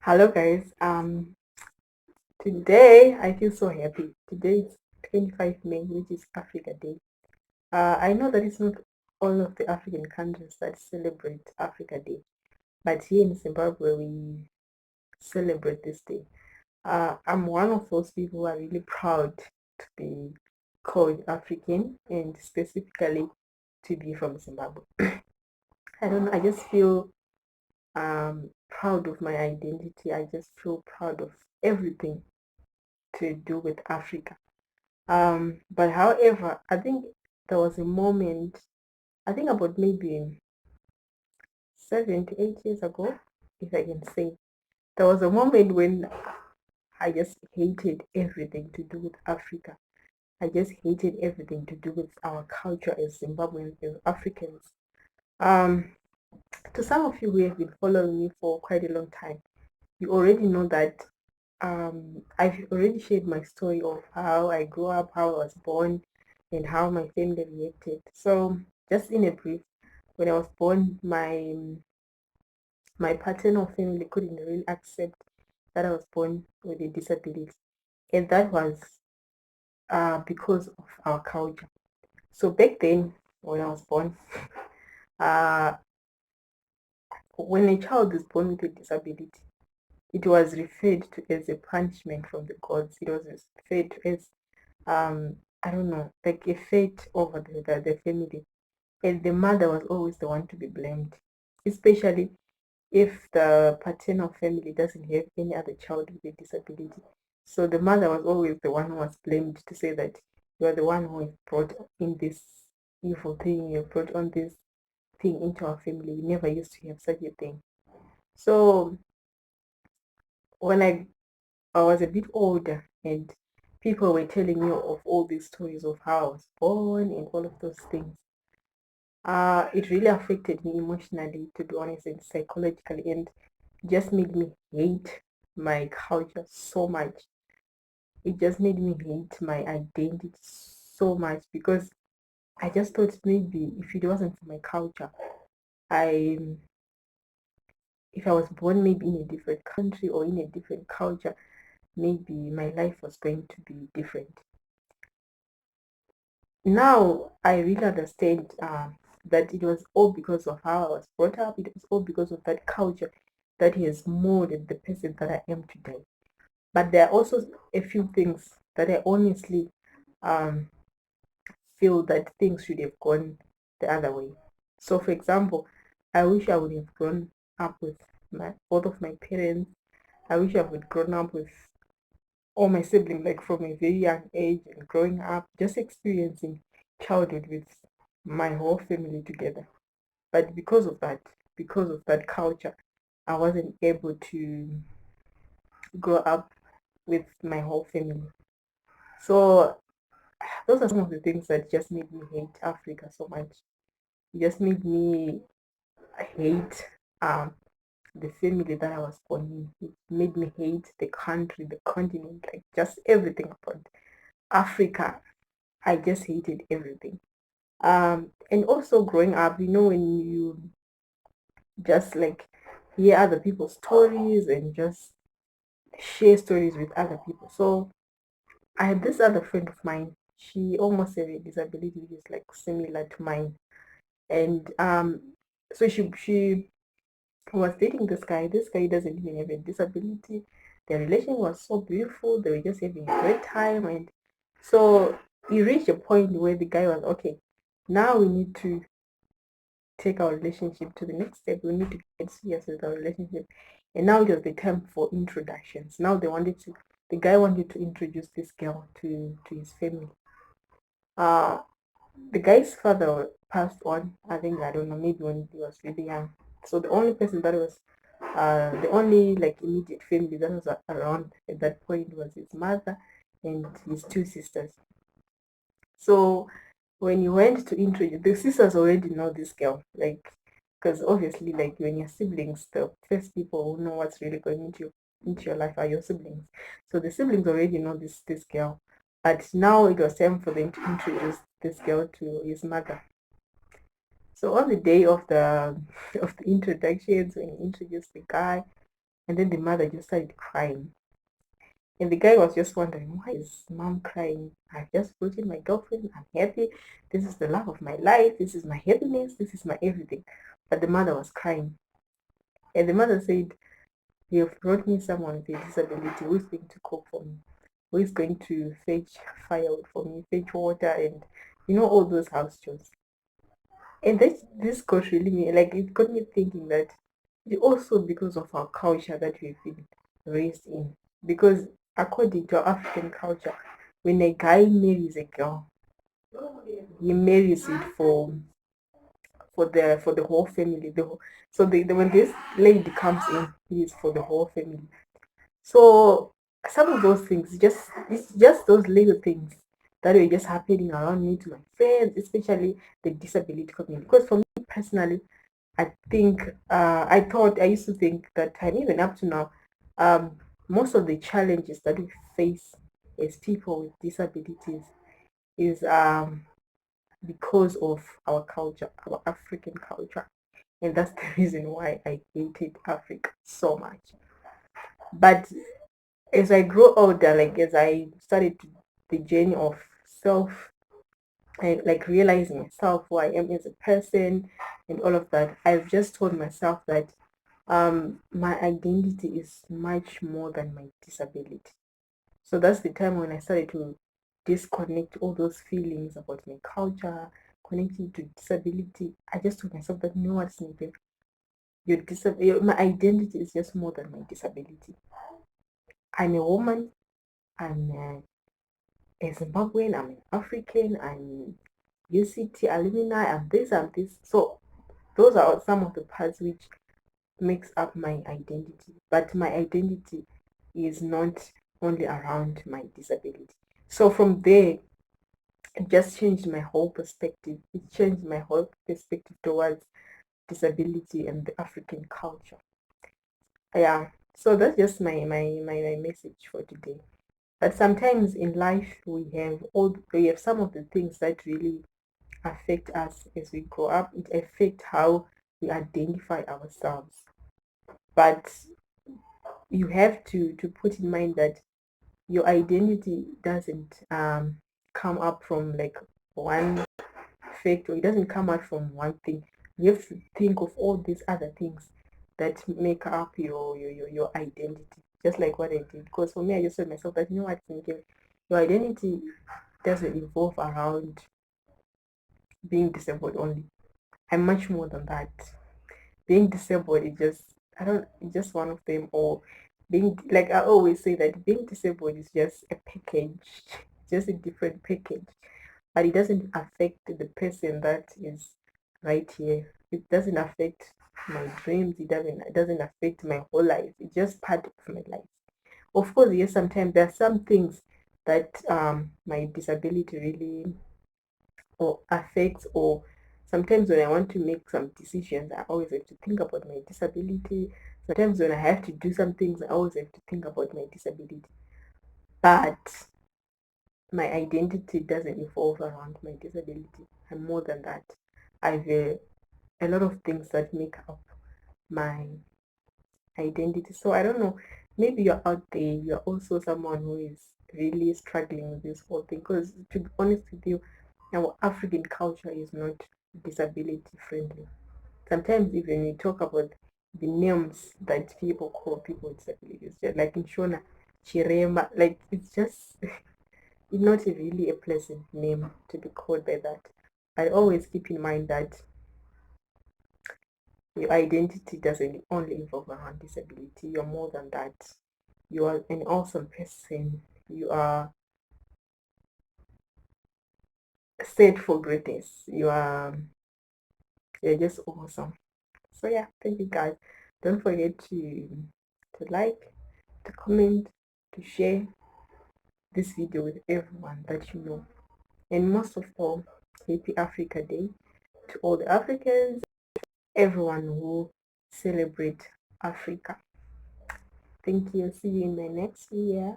Hello guys. Today I feel so happy. Today is 25 May, which is Africa Day. I know that it's not all of the African countries that celebrate Africa Day, but here in Zimbabwe we celebrate this day. I'm one of those people who are really proud to be called African and specifically to be from Zimbabwe. I don't know, I just feel proud of my identity. I just feel proud of everything to do with Africa. But however, I think there was a moment, I think about maybe 7 to 8 years ago, if I can say, there was a moment when I just hated everything to do with Africa. I just hated everything to do with our culture as Zimbabweans, as Africans. Um, to some of you who have been following me for quite a long time, you already know that I've already shared my story of how I grew up, how I was born, and how my family reacted. So, just in a brief, when I was born, my paternal family couldn't really accept that I was born with a disability, and that was because of our culture. So back then, when I was born, uh, when a child is born with a disability, it was referred to as a punishment from the gods. It was referred to as I don't know, like a fate over the family. And the mother was always the one to be blamed, especially if the paternal family doesn't have any other child with a disability. So the mother was always the one who was blamed to say that you are the one who has brought in this evil thing, you brought on this thing into our family. We never used to have such a thing. So when I was a bit older and people were telling me of all these stories of how I was born and all of those things. It really affected me emotionally, to be honest, and psychologically, and just made me hate my culture so much. It just made me hate my identity so much because I just thought maybe if it wasn't for my culture, I if I was born maybe in a different country or in a different culture, maybe my life was going to be different. Now I really understand that it was all because of how I was brought up. It was all because of that culture that has molded the person that I am today. But there are also a few things that I honestly um, feel that things should have gone the other way. So, for example, I wish I would have grown up with both of my parents. I wish I would grown up with all my siblings, like from a very young age and growing up, just experiencing childhood with my whole family together. But because of that culture, I wasn't able to grow up with my whole family. So those are some of the things that just made me hate Africa so much. It just made me hate the family that I was born in. It made me hate the country, the continent, like just everything about Africa. I just hated everything. And also growing up, when you just like hear other people's stories and just share stories with other people. So I had this other friend of mine. She almost had a disability which is like similar to mine. And so she was dating this guy. This guy doesn't even have a disability. Their relation was so beautiful. They were just having a great time. And so it reached a point where the guy was okay. Now we need to take our relationship to the next step. We need to get serious with our relationship. And now it was the time for introductions. Now the guy wanted to introduce this girl to his family. Uh, the guy's father passed on, I think, I don't know, maybe when he was really young. So the only person that was, the only like immediate family that was around at that point was his mother and his two sisters. So when you went to introduce, the sisters already know this girl, like, because obviously, like when you're siblings, the first people who know what's really going into your life are your siblings. So the siblings already know this girl, but now it was time for them to introduce this girl to his mother. So on the day of the of the introductions, when he introduced the guy, And then the mother just started crying. And the guy was just wondering, why is mom crying? I've just brought in my girlfriend. I'm happy. This is the love of my life. This is my happiness. This is my everything. But the mother was crying. And the mother said, you've brought me someone with a disability who is going to cook for me, who is going to fetch firewood for me, fetch water, and all those house chores. And this got really me, like it got me thinking that it's also because of our culture that we've been raised in. Because according to our African culture, when a guy marries a girl, he marries it for the whole family. When this lady comes in, it is for the whole family. So some of those things, it's just those little things that were just happening around me, to my friends, especially the disability community. Because for me personally, I think I used to think that time, even up to now, most of the challenges that we face as people with disabilities is because of our culture, our African culture. And that's the reason why I hated Africa so much. But as I grow older, like as I started the journey of self, like realizing myself, who I am as a person, and all of that, I've just told myself that my identity is much more than my disability. So that's the time when I started to disconnect all those feelings about my culture, connecting to disability. I just told myself that, no, what's needed. My identity is just more than my disability. I'm a woman. I'm a Zimbabwean. I'm an African. I'm UCT alumni. I'm this. I'm this. So those are some of the parts which makes up my identity. But my identity is not only around my disability. So from there, it just changed my whole perspective. It changed my whole perspective towards disability and the African culture. Yeah. So that's just my message for today. But sometimes in life we have some of the things that really affect us as we grow up. It affects how we identify ourselves. But you have to put in mind that your identity doesn't come up from like one fact, or it doesn't come out from one thing. You have to think of all these other things that make up your identity, just like what I did. Because for me, I just told myself that, what, Sinikiwe, your identity doesn't evolve around being disabled only. I'm much more than that. Being disabled is just, I don't, it's just one of them. Or being, like I always say, that being disabled is just a package, just a different package, but it doesn't affect the person that is right here. It doesn't affect my dreams. It doesn't affect my whole life. It's just part of my life. Of course, yes, sometimes there are some things that my disability really or affects, or sometimes when I want to make some decisions, I always have to think about my disability. Sometimes when I have to do some things, I always have to think about my disability. But my identity doesn't evolve around my disability. I'm more than that. I've a lot of things that make up my identity. So I don't know, maybe you're out there, you're also someone who is really struggling with this whole thing. Because to be honest with you, our African culture is not disability friendly. Sometimes even we talk about the names that people call people with disabilities, just like in Shona, Chirema, like it's just it's not really a pleasant name to be called by that. I always keep in mind that your identity doesn't only involve around disability. You're more than that. You are an awesome person. You are set for greatness. You're just awesome. So yeah, thank you guys. Don't forget to like, to comment, to share this video with everyone that you know. And most of all, happy Africa Day to all the Africans, everyone who celebrate Africa. Thank you. See you in my next video.